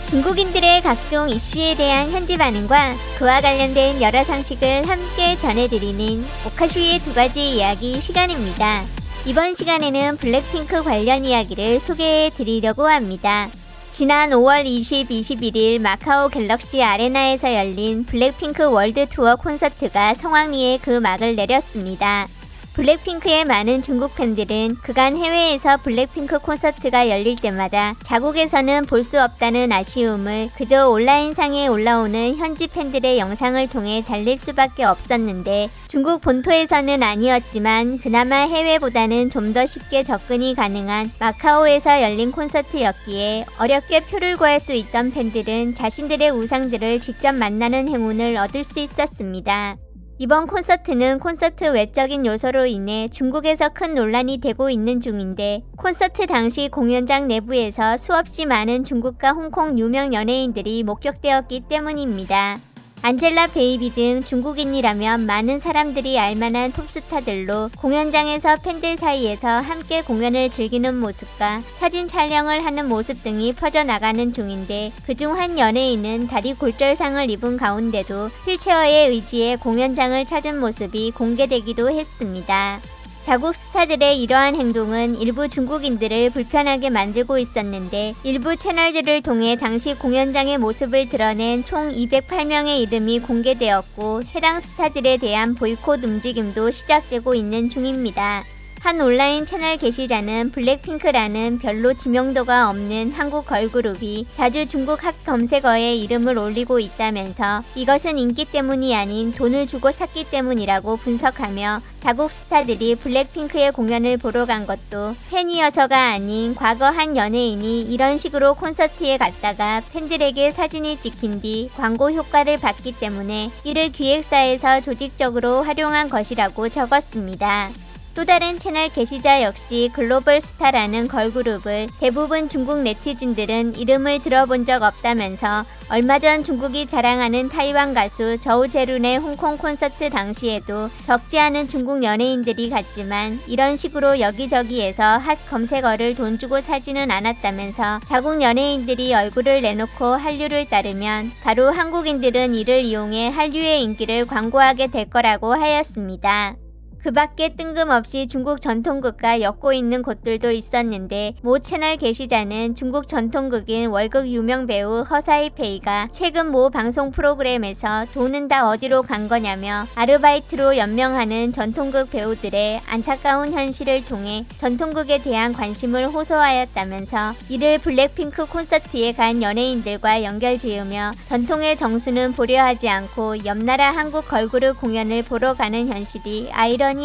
중국인들의 각종 이슈에 대한 현지 반응과 그와 관련된 여러 상식을 함께 전해드리는 오카슈이의 두 가지 이야기 시간입니다. 이번 시간에는 블랙핑크 관련 이야기를 소개해 드리려고 합니다. 지난 5월 21일 마카오 갤럭시 아레나에서 열린 블랙핑크 월드 투어 콘서트가 성황리에 그 막을 내렸습니다. 블랙핑크의 많은 중국 팬들은 그간 해외에서 블랙핑크 콘서트가 열릴 때마다 자국에서는 볼 수 없다는 아쉬움을 그저 온라인상에 올라오는 현지 팬들의 영상을 통해 달랠 수밖에 없었는데, 중국 본토에서는 아니었지만 그나마 해외보다는 좀 더 쉽게 접근이 가능한 마카오에서 열린 콘서트였기에 어렵게 표를 구할 수 있던 팬들은 자신들의 우상들을 직접 만나는 행운을 얻을 수 있었습니다. 이번 콘서트는 콘서트 외적인 요소로 인해 중국에서 큰 논란이 되고 있는 중인데, 콘서트 당시 공연장 내부에서 수없이 많은 중국과 홍콩 유명 연예인들이 목격되었기 때문입니다. 안젤라 베이비 등 중국인이라면 많은 사람들이 알만한 톱스타들로 공연장에서 팬들 사이에서 함께 공연을 즐기는 모습과 사진 촬영을 하는 모습 등이 퍼져나가는 중인데, 그중 한 연예인은 다리 골절상을 입은 가운데도 휠체어에 의지해 공연장을 찾은 모습이 공개되기도 했습니다. 자국 스타들의 이러한 행동은 일부 중국인들을 불편하게 만들고 있었는데, 일부 채널들을 통해 당시 공연장의 모습을 드러낸 총 208명의 이름이 공개되었고, 해당 스타들에 대한 보이콧 움직임도 시작되고 있는 중입니다. 한 온라인 채널 게시자는 블랙핑크라는 별로 지명도가 없는 한국 걸그룹이 자주 중국 핫 검색어에 이름을 올리고 있다면서 이것은 인기 때문이 아닌 돈을 주고 샀기 때문이라고 분석하며, 자국 스타들이 블랙핑크의 공연을 보러 간 것도 팬이어서가 아닌 과거 한 연예인이 이런 식으로 콘서트에 갔다가 팬들에게 사진이 찍힌 뒤 광고 효과를 받기 때문에 이를 기획사에서 조직적으로 활용한 것이라고 적었습니다. 또 다른 채널 게시자 역시 글로벌 스타라는 걸그룹을 대부분 중국 네티즌들은 이름을 들어본 적 없다면서, 얼마 전 중국이 자랑하는 타이완 가수 저우제룬의 홍콩 콘서트 당시에도 적지 않은 중국 연예인들이 갔지만 이런 식으로 여기저기에서 핫 검색어를 돈 주고 사지는 않았다면서, 자국 연예인들이 얼굴을 내놓고 한류를 따르면 바로 한국인들은 이를 이용해 한류의 인기를 광고하게 될 거라고 하였습니다. 그 밖에 뜬금없이 중국 전통극과 엮고 있는 곳들도 있었는데, 모 채널 게시자는 중국 전통극인 월극 유명 배우 허사이페이가 최근 모 방송 프로그램에서 돈은 다 어디로 간 거냐며 아르바이트로 연명하는 전통극 배우들의 안타까운 현실을 통해 전통극에 대한 관심을 호소하였다면서, 이를 블랙핑크 콘서트에 간 연예인들과 연결지으며 전통의 정수는 보려 하지 않고 옆나라 한국 걸그룹 공연을 보러 가는 현실이 아이러니하다고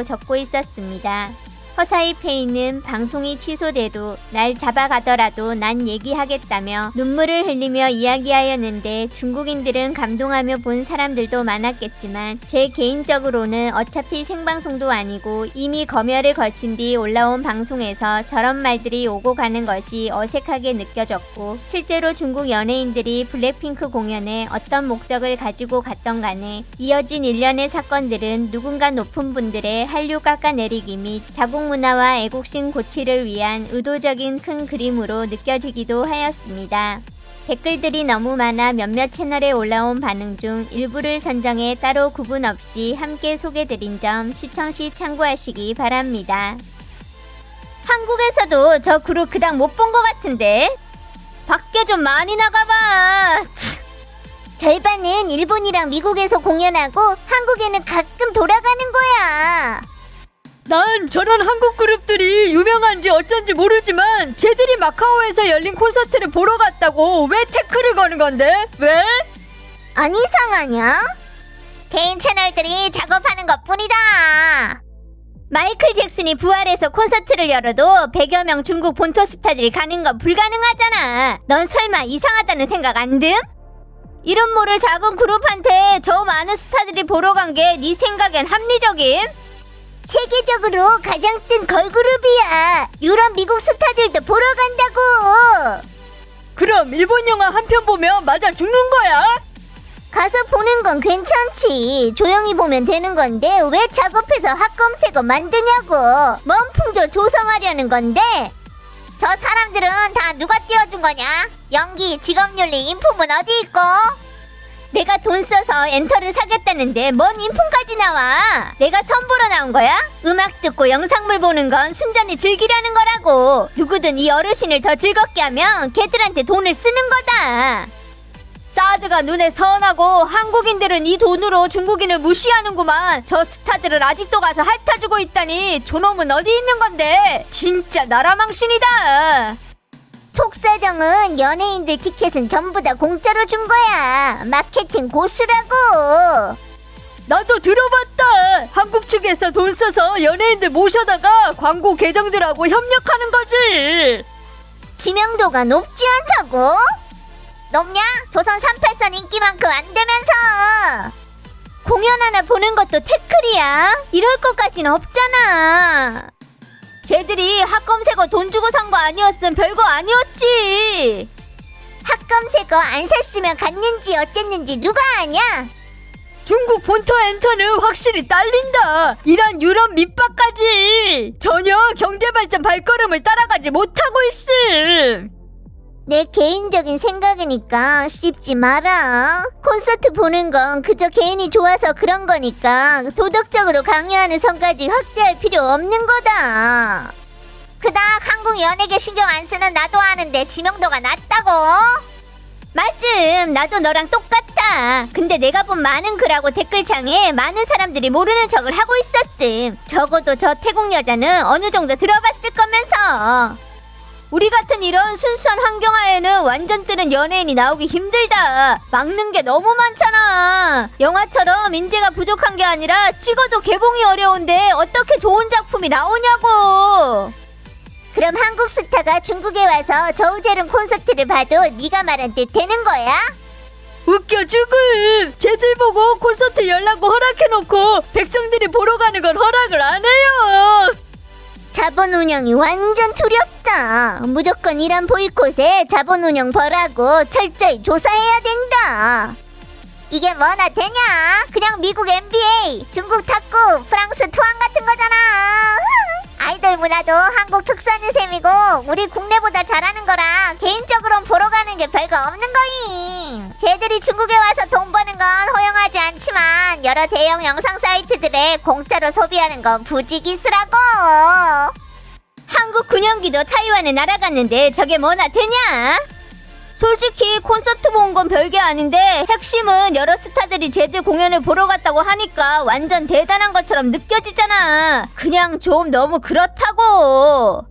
적고 있었습니다. 허사이페이는 방송이 취소돼도 날 잡아가더라도 난 얘기하겠다며 눈물을 흘리며 이야기하였는데, 중국인들은 감동하며 본 사람들도 많았겠지만 제 개인적으로는 어차피 생방송도 아니고 이미 검열을 거친 뒤 올라온 방송에서 저런 말들이 오고 가는 것이 어색하게 느껴졌고, 실제로 중국 연예인들이 블랙핑크 공연에 어떤 목적을 가지고 갔던 간에 이어진 일련의 사건들은 누군가 높은 분들의 한류 깎아내리기 및 자국 문화와 애국심 고취를 위한 의도적인 큰 그림으로 느껴지기도 하였습니다. 댓글들이 너무 많아 몇몇 채널에 올라온 반응 중 일부를 선정해 따로 구분 없이 함께 소개드린 점 시청 시 참고하시기 바랍니다. 한국에서도 저 그룹 그닥 못 본 것 같은데? 밖에 좀 많이 나가봐. 절반은 일본이랑 미국에서 공연하고 한국에는 가끔 돌아가는 거야. 난 저런 한국 그룹들이 유명한지 어쩐지 모르지만 쟤들이 마카오에서 열린 콘서트를 보러 갔다고 왜 태클을 거는 건데? 왜? 안 이상하냐? 개인 채널들이 작업하는 것뿐이다. 마이클 잭슨이 부활해서 콘서트를 열어도 100여 명 중국 본토 스타들이 가는 건 불가능하잖아. 넌 설마 이상하다는 생각 안 듦? 이름 모를 작은 그룹한테 저 많은 스타들이 보러 간 게 네 생각엔 합리적임? 세계적으로 가장 뜬 걸그룹이야. 유럽, 미국 스타들도 보러 간다고. 그럼 일본 영화 한 편 보면 맞아 죽는 거야? 가서 보는 건 괜찮지. 조용히 보면 되는 건데 왜 작업해서 핫검색어 만드냐고. 뭔 풍조 조성하려는 건데. 저 사람들은 다 누가 띄워준 거냐? 연기, 직업윤리, 인품은 어디 있고? 내가 돈 써서 엔터를 사겠다는데 뭔 인품까지 나와? 내가 선보러 나온 거야? 음악 듣고 영상물 보는 건 순전히 즐기려는 거라고. 누구든 이 어르신을 더 즐겁게 하면 걔들한테 돈을 쓰는 거다. 사드가 눈에 선하고 한국인들은 이 돈으로 중국인을 무시하는구만. 저 스타들을 아직도 가서 핥아주고 있다니 저놈은 어디 있는 건데. 진짜 나라 망신이다. 속사정은 연예인들 티켓은 전부 다 공짜로 준 거야. 마케팅 고수라고. 나도 들어봤다. 한국 측에서 돈 써서 연예인들 모셔다가 광고 계정들하고 협력하는 거지. 지명도가 높지 않다고? 높냐? 조선 38선 인기만큼 안 되면서. 공연 하나 보는 것도 태클이야. 이럴 것까진 없잖아. 쟤들이 학검새거 돈 주고 산 거 아니었으면 별거 아니었지. 학검새거 안 샀으면 갔는지 어쨌는지 누가 아냐? 중국 본토 엔터는 확실히 딸린다. 이란 유럽 밑밥까지 전혀 경제발전 발걸음을 따라가지 못하고 있음. 내 개인적인 생각이니까 씹지 마라. 콘서트 보는 건 그저 개인이 좋아서 그런 거니까 도덕적으로 강요하는 선까지 확대할 필요 없는 거다. 그닥 한국 연예계 신경 안 쓰는 나도 아는데 지명도가 낮다고? 맞음. 나도 너랑 똑같다. 근데 내가 본 많은 글하고 댓글창에 많은 사람들이 모르는 척을 하고 있었음. 적어도 저 태국 여자는 어느 정도 들어봤을 거면서. 우리 같은 이런 순수한 환경하에는 완전 뜨는 연예인이 나오기 힘들다. 막는 게 너무 많잖아. 영화처럼 인재가 부족한 게 아니라 찍어도 개봉이 어려운데 어떻게 좋은 작품이 나오냐고. 그럼 한국 스타가 중국에 와서 저우제른 콘서트를 봐도 네가 말한 뜻 되는 거야? 웃겨 죽음. 쟤들 보고 콘서트 열라고 허락해놓고 백성들이 보러 가는 건 허락을 안 해요. 자본 운영이 완전 두렵다. 무조건 이란 보이콧에 자본 운영 벌하고 철저히 조사해야 된다. 이게 뭐나 되냐? 그냥 미국 NBA, 중국 탁구, 프랑스 투항 같은 거잖아. 아이돌 문화도 한국 특산인 셈이고 우리 국내보다 잘하는 거라 개인적으로는 보러 가는 게 별거 없는 거임. 쟤들이 중국에 와서 돈 버는 건 허용하지 않지만 여러 대형 영상 사이트들에 공짜로 소비하는 건 부지기수라고. 한국 군용기도 타이완에 날아갔는데 저게 뭐나 되냐? 솔직히 콘서트 본 건 별게 아닌데 핵심은 여러 스타들이 쟤들 공연을 보러 갔다고 하니까 완전 대단한 것처럼 느껴지잖아. 그냥 좀 너무 그렇다고.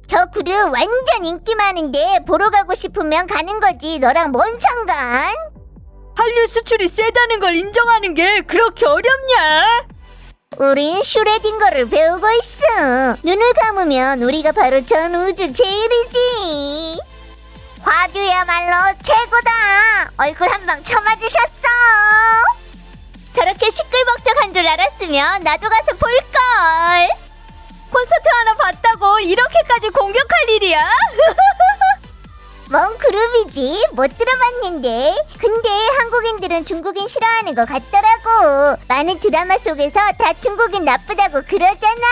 저 그룹 완전 인기 많은데 보러 가고 싶으면 가는 거지. 너랑 뭔 상관? 한류 수출이 세다는 걸 인정하는 게 그렇게 어렵냐? 우린 슈레딩거를 배우고 있어. 눈을 감으면 우리가 바로 전 우주 제일이지. 화두야말로 최고다. 얼굴 한 방 쳐맞으셨어. 저렇게 시끌벅적한 줄 알았으면 나도 가서 볼걸. 콘서트 하나 봤다고 이렇게까지 공격할 일이야? 뭔 그룹이지? 못 들어봤는데. 근데 한국인들은 중국인 싫어하는 것 같더라고. 많은 드라마 속에서 다 중국인 나쁘다고 그러잖아.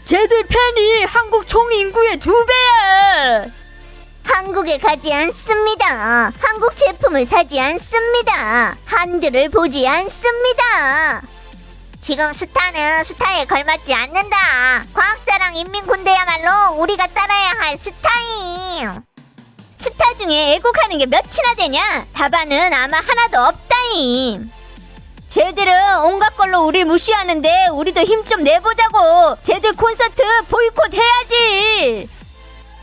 쟤들 팬이 한국 총 인구의 2배야. 한국에 가지 않습니다. 한국 제품을 사지 않습니다. 한들을 보지 않습니다. 지금 스타는 스타에 걸맞지 않는다. 과학자랑 인민군대야말로 우리가 따라야 할 스타임. 스타 중에 애국하는 게 몇이나 되냐? 답안은 아마 하나도 없다임. 쟤들은 온갖 걸로 우리 무시하는데 우리도 힘 좀 내보자고. 쟤들 콘서트 보이콧 해야지.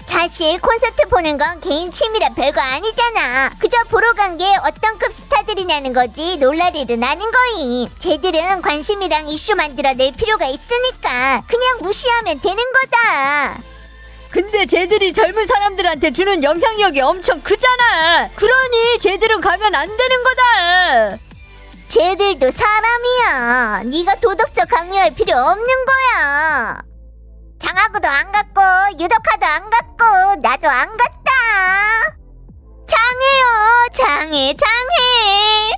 사실 콘서트 보는 건 개인 취미라 별거 아니잖아. 그저 보러 간 게 어떤 급 스타들이냐는 거지 놀랄 일은 아닌 거임. 쟤들은 관심이랑 이슈 만들어낼 필요가 있으니까 그냥 무시하면 되는 거다. 근데 쟤들이 젊은 사람들한테 주는 영향력이 엄청 크잖아. 그러니 쟤들은 가면 안 되는 거다. 쟤들도 사람이야. 네가 도덕적 강요할 필요 없는 거야. 장하구도 안 갔고 유덕화도 안 갔고 나도 안 갔다. 장해.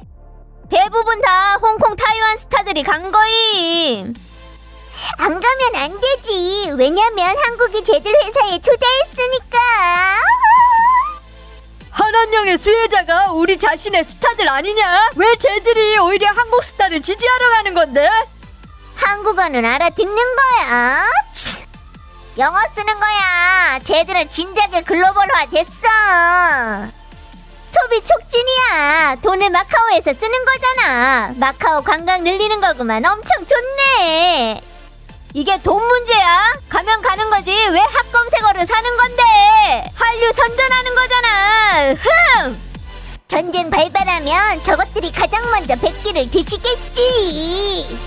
대부분 다 홍콩 타이완 스타들이 간 거임. 안 가면 안 되지. 왜냐면 한국이 쟤들 회사에 투자했으니까. 한한령의 수혜자가 우리 자신의 스타들 아니냐? 왜 쟤들이 오히려 한국 스타를 지지하러 가는 건데? 한국어는 알아듣는 거야. 치. 영어 쓰는 거야. 쟤들은 진작에 글로벌화 됐어. 소비 촉진이야. 돈을 마카오에서 쓰는 거잖아. 마카오 관광 늘리는 거구만. 엄청 좋네. 이게 돈 문제야? 가면 가는 거지. 왜 핫검색어를 사는 건데? 한류 선전하는 거잖아. 전쟁 발발하면 저것들이 가장 먼저 백기를 드시겠지.